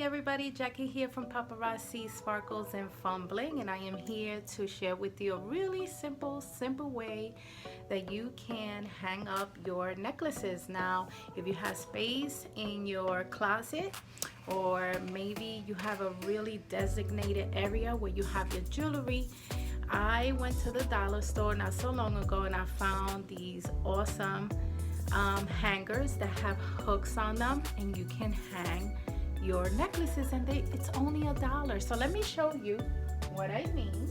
everybody, Jackie here from Paparazzi Sparkles and Fumbling, and I am here to share with you a really simple way that you can hang up your necklaces. Now, if you have space in your closet, or maybe you have a really designated area where you have your jewelry, I went to the dollar store not so long ago and I found these awesome hangers that have hooks on them, and you can hang your necklaces, and it's only $1. So let me show you what I mean.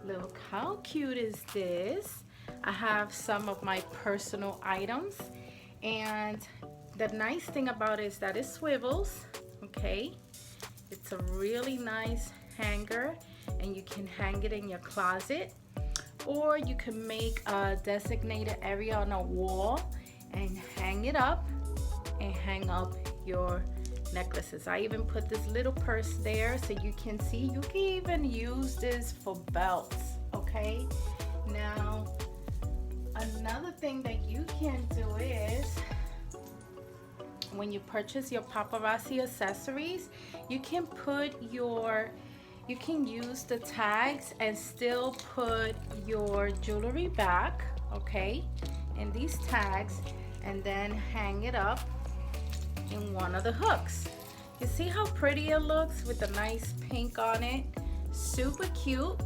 Look how cute is this. I have some of my personal items, and the nice thing about it is that it swivels. Okay, it's a really nice hanger, and you can hang it in your closet, or you can make a designated area on a wall and hang it up and hang up your necklaces. I even put this little purse there so you can see. You can even use this for belts. Okay, now another thing that you can do is, when you purchase your Paparazzi accessories, you can use the tags and still put your jewelry back, okay, in these tags, and then hang it up in one of the hooks. You see how pretty it looks with the nice pink on it? Super cute.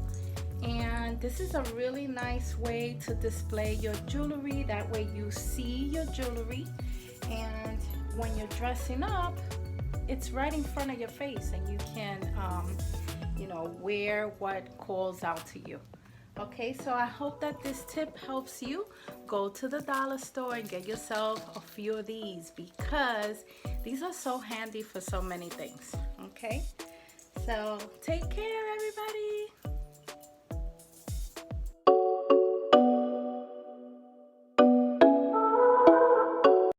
And this is a really nice way to display your jewelry. That way you see your jewelry, and when you're dressing up, it's right in front of your face, and you can wear what calls out to you. Okay, so I hope that this tip helps you. Go to the dollar store and get yourself a few of these, because these are so handy for so many things. Okay, so take care, everybody.